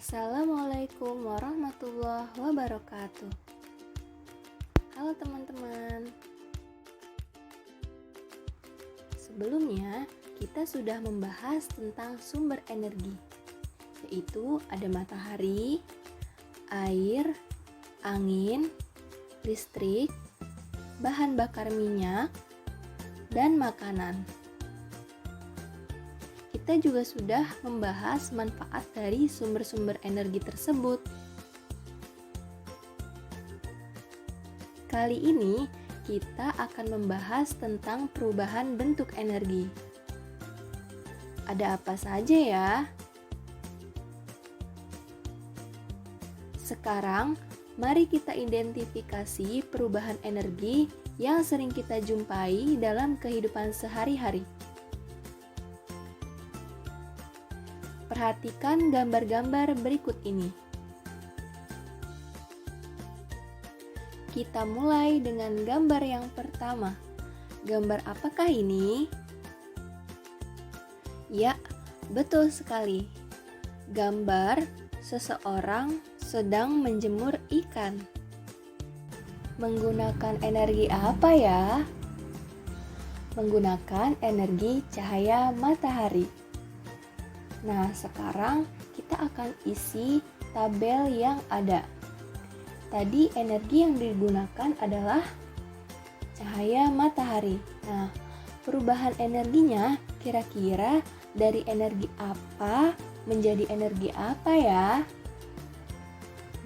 Assalamualaikum warahmatullahi wabarakatuh. Halo teman-teman. Sebelumnya kita sudah membahas tentang sumber energi, yaitu ada matahari, air, angin, listrik, bahan bakar minyak, dan makanan. Kita juga sudah membahas manfaat dari sumber-sumber energi tersebut. Kali ini kita akan membahas tentang perubahan bentuk energi. Ada apa saja ya? Sekarang, mari kita identifikasi perubahan energi yang sering kita jumpai dalam kehidupan sehari-hari. Perhatikan gambar-gambar berikut ini. Kita mulai dengan gambar yang pertama. Gambar apakah ini? Ya, betul sekali. Gambar seseorang sedang menjemur ikan. Menggunakan energi apa ya? Menggunakan energi cahaya matahari. Nah, sekarang kita akan isi tabel yang ada. Tadi energi yang digunakan adalah cahaya matahari. Nah, perubahan energinya kira-kira dari energi apa menjadi energi apa ya?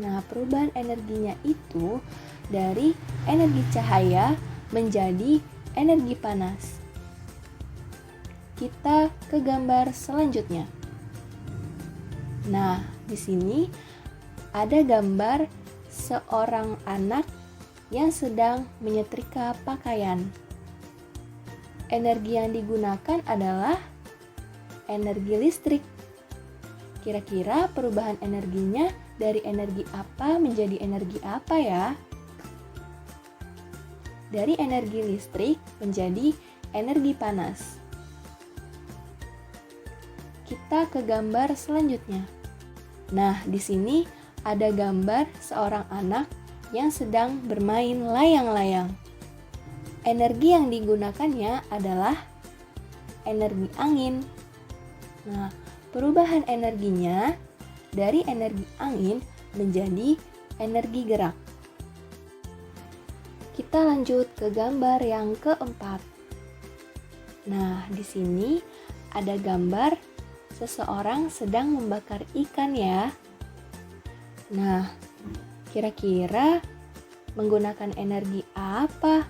Nah, perubahan energinya itu dari energi cahaya menjadi energi panas. Kita ke gambar selanjutnya. Nah, di sini ada gambar seorang anak yang sedang menyetrika pakaian. Energi yang digunakan adalah energi listrik. Kira-kira perubahan energinya dari energi apa menjadi energi apa ya? Dari energi listrik menjadi energi panas. Kita ke gambar selanjutnya. Nah, di sini ada gambar seorang anak yang sedang bermain layang-layang. Energi yang digunakannya adalah energi angin. Nah, perubahan energinya dari energi angin menjadi energi gerak. Kita lanjut ke gambar yang keempat. Nah, di sini ada gambar seseorang sedang membakar ikan ya. Nah, kira-kira menggunakan energi apa?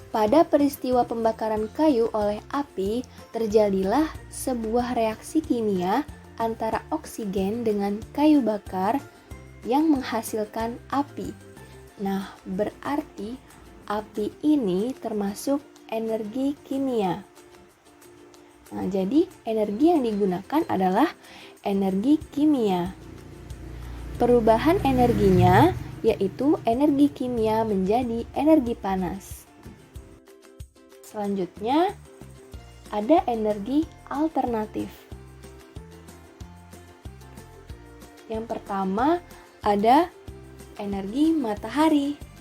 Pada peristiwa pembakaran kayu oleh api, terjadilah sebuah reaksi kimia antara oksigen dengan kayu bakar yang menghasilkan api. Nah, berarti api ini termasuk energi kimia. Nah, jadi energi yang digunakan adalah energi kimia. Perubahan energinya yaitu energi kimia menjadi energi panas. Selanjutnya, ada energi alternatif. Yang pertama, ada energi matahari.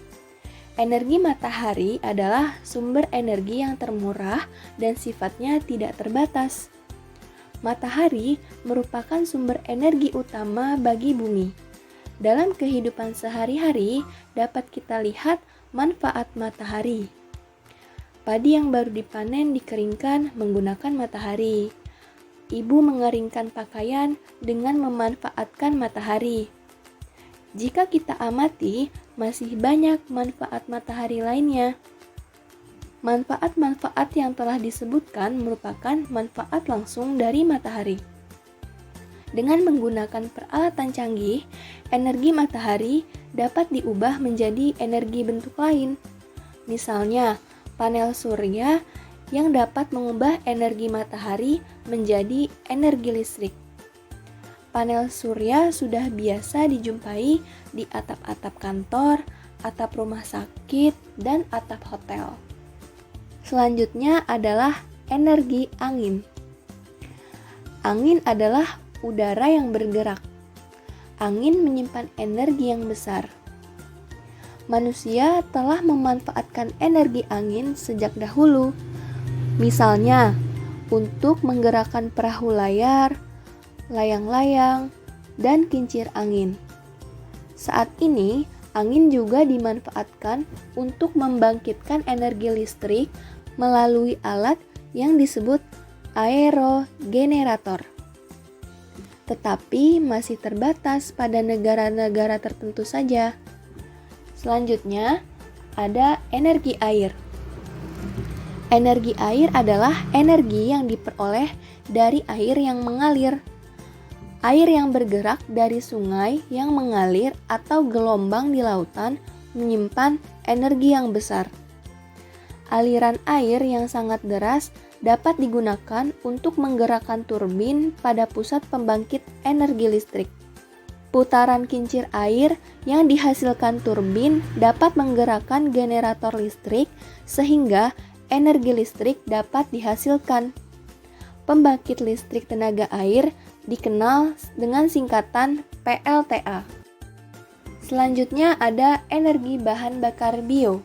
Energi matahari adalah sumber energi yang termurah dan sifatnya tidak terbatas. Matahari merupakan sumber energi utama bagi bumi. Dalam kehidupan sehari-hari dapat kita lihat manfaat matahari. Padi yang baru dipanen dikeringkan menggunakan matahari. Ibu mengeringkan pakaian dengan memanfaatkan matahari. Jika kita amati, masih banyak manfaat matahari lainnya. Manfaat-manfaat yang telah disebutkan merupakan manfaat langsung dari matahari. Dengan menggunakan peralatan canggih, energi matahari dapat diubah menjadi energi bentuk lain. Misalnya, panel surya yang dapat mengubah energi matahari menjadi energi listrik. Panel surya sudah biasa dijumpai di atap-atap kantor, atap rumah sakit, dan atap hotel. Selanjutnya adalah energi angin. Angin adalah udara yang bergerak. angin menyimpan energi yang besar. Manusia telah memanfaatkan energi angin sejak dahulu. Misalnya, untuk menggerakkan perahu layar, layang-layang, dan kincir angin. Saat ini, angin juga dimanfaatkan untuk membangkitkan energi listrik melalui alat yang disebut aerogenerator. Tetapi masih terbatas pada negara-negara tertentu saja. Selanjutnya, ada energi air. Energi air adalah energi yang diperoleh dari air yang mengalir. Air yang bergerak dari sungai yang mengalir atau gelombang di lautan menyimpan energi yang besar. Aliran air yang sangat deras dapat digunakan untuk menggerakkan turbin pada pusat pembangkit energi listrik. Putaran kincir air yang dihasilkan turbin dapat menggerakkan generator listrik sehingga energi listrik dapat dihasilkan. Pembangkit listrik tenaga air dikenal dengan singkatan PLTA. Selanjutnya ada energi bahan bakar bio.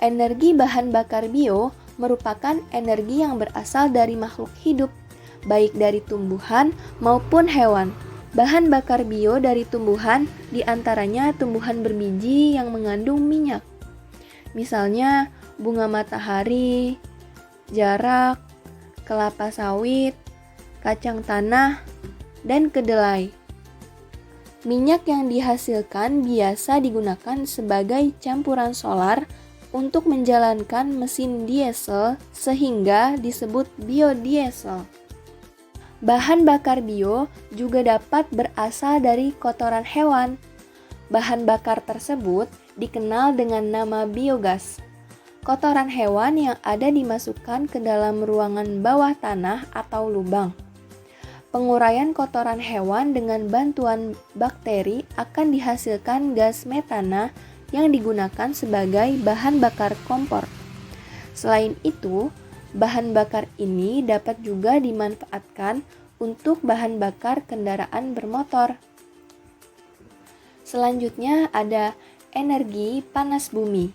Energi bahan bakar bio merupakan energi yang berasal dari makhluk hidup, baik dari tumbuhan maupun hewan. Bahan bakar bio dari tumbuhan diantaranya tumbuhan berbiji yang mengandung minyak. Misalnya bunga matahari, jarak, kelapa sawit, kacang tanah, dan kedelai. Minyak yang dihasilkan biasa digunakan sebagai campuran solar untuk menjalankan mesin diesel sehingga disebut biodiesel. Bahan bakar bio juga dapat berasal dari kotoran hewan. Bahan bakar tersebut dikenal dengan nama biogas. Kotoran hewan yang ada dimasukkan ke dalam ruangan bawah tanah atau lubang. Penguraian kotoran hewan dengan bantuan bakteri akan dihasilkan gas metana yang digunakan sebagai bahan bakar kompor. Selain itu, bahan bakar ini dapat juga dimanfaatkan untuk bahan bakar kendaraan bermotor. Selanjutnya ada energi panas bumi.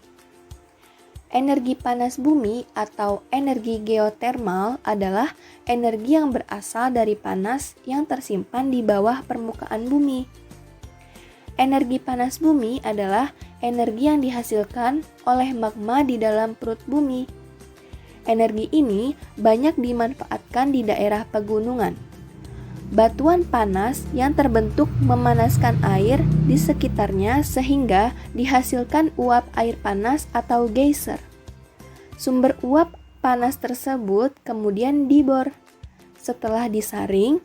Energi panas bumi atau energi geotermal adalah energi yang berasal dari panas yang tersimpan di bawah permukaan bumi. Energi panas bumi adalah energi yang dihasilkan oleh magma di dalam perut bumi. Energi ini banyak dimanfaatkan di daerah pegunungan. Batuan panas yang terbentuk memanaskan air di sekitarnya sehingga dihasilkan uap air panas atau geyser. Sumber uap panas tersebut kemudian dibor. Setelah disaring,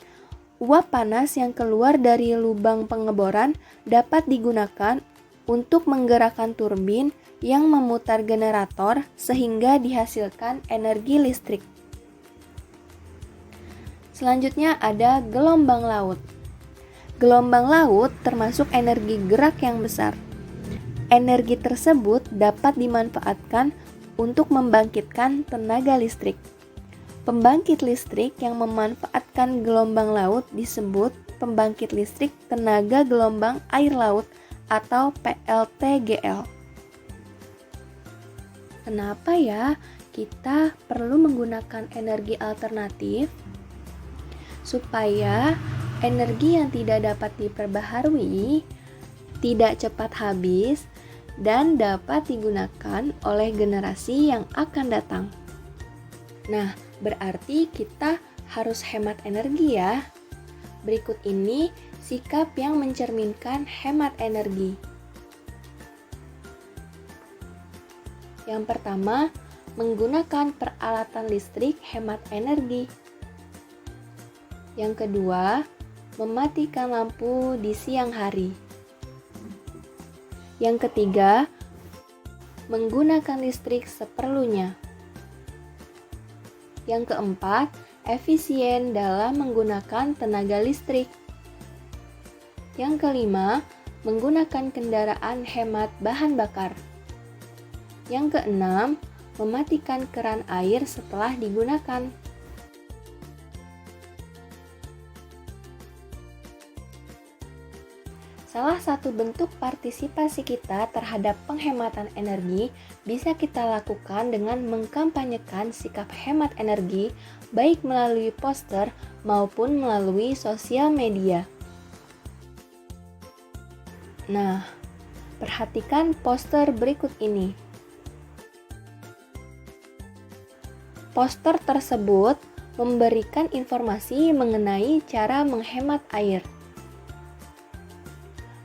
uap panas yang keluar dari lubang pengeboran dapat digunakan untuk menggerakkan turbin yang memutar generator sehingga dihasilkan energi listrik. Selanjutnya ada gelombang laut. Gelombang laut termasuk energi gerak yang besar. Energi tersebut dapat dimanfaatkan untuk membangkitkan tenaga listrik. Pembangkit listrik yang memanfaatkan gelombang laut disebut pembangkit listrik tenaga gelombang air laut atau PLTGL. Kenapa ya kita perlu menggunakan energi alternatif? Supaya energi yang tidak dapat diperbaharui tidak cepat habis dan dapat digunakan oleh generasi yang akan datang. Nah, berarti kita harus hemat energi ya. Berikut ini sikap yang mencerminkan hemat energi. Yang pertama, menggunakan peralatan listrik hemat energi. Yang kedua, mematikan lampu di siang hari. Yang ketiga, menggunakan listrik seperlunya. Yang keempat, efisien dalam menggunakan tenaga listrik. Yang kelima, menggunakan kendaraan hemat bahan bakar. Yang keenam, mematikan keran air setelah digunakan. Salah satu bentuk partisipasi kita terhadap penghematan energi bisa kita lakukan dengan mengkampanyekan sikap hemat energi baik melalui poster maupun melalui sosial media. Nah, perhatikan poster berikut ini. Poster tersebut memberikan informasi mengenai cara menghemat air.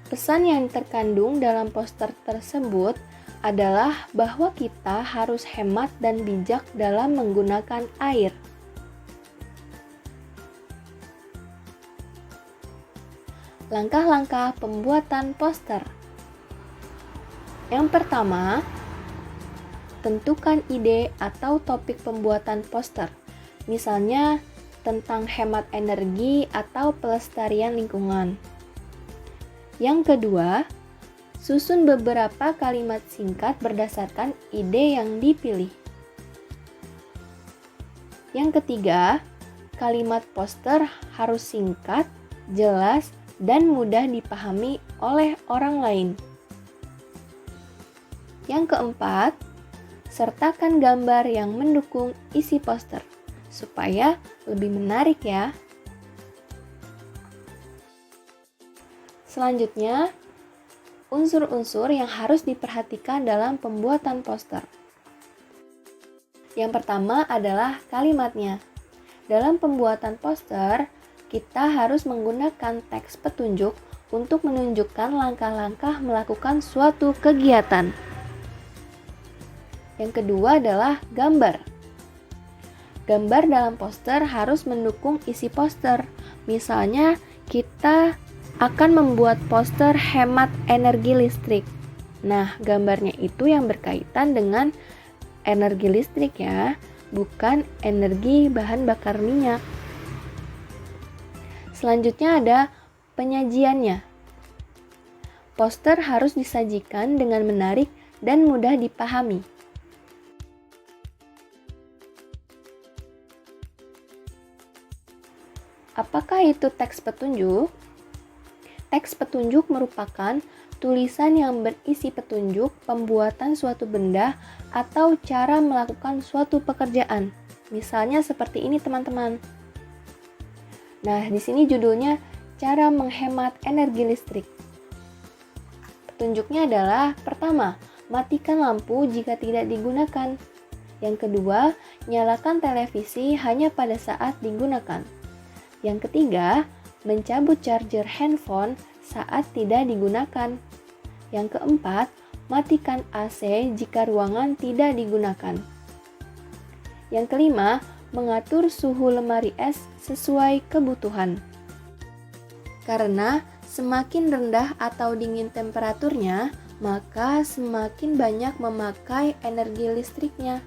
Pesan yang terkandung dalam poster tersebut adalah bahwa kita harus hemat dan bijak dalam menggunakan air. Langkah-langkah pembuatan poster. Yang pertama, tentukan ide atau topik pembuatan poster. Misalnya tentang hemat energi atau pelestarian lingkungan. Yang kedua, susun beberapa kalimat singkat berdasarkan ide yang dipilih. Yang ketiga, kalimat poster harus singkat, jelas, dan mudah dipahami oleh orang lain. Yang keempat, sertakan gambar yang mendukung isi poster, supaya lebih menarik ya. Selanjutnya, unsur-unsur yang harus diperhatikan dalam pembuatan poster. Yang pertama adalah kalimatnya. Dalam pembuatan poster, kita harus menggunakan teks petunjuk untuk menunjukkan langkah-langkah melakukan suatu kegiatan. Yang kedua adalah gambar. Gambar dalam poster harus mendukung isi poster. Misalnya, kita akan membuat poster hemat energi listrik. Nah, gambarnya itu yang berkaitan dengan energi listrik ya, bukan energi bahan bakar minyak. Selanjutnya ada penyajiannya. Poster harus disajikan dengan menarik dan mudah dipahami. Apakah itu teks petunjuk? Teks petunjuk merupakan tulisan yang berisi petunjuk pembuatan suatu benda atau cara melakukan suatu pekerjaan. Misalnya seperti ini teman-teman. Nah, di sini judulnya cara menghemat energi listrik. Petunjuknya adalah pertama, matikan lampu jika tidak digunakan. Yang kedua, nyalakan televisi hanya pada saat digunakan. Yang ketiga, mencabut charger handphone saat tidak digunakan. Yang keempat, matikan AC jika ruangan tidak digunakan. Yang kelima, mengatur suhu lemari es sesuai kebutuhan. Karena semakin rendah atau dingin temperaturnya, maka semakin banyak memakai energi listriknya.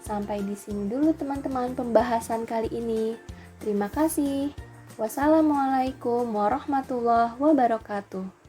Sampai di sini dulu teman-teman pembahasan kali ini. Terima kasih. Wassalamualaikum warahmatullahi wabarakatuh.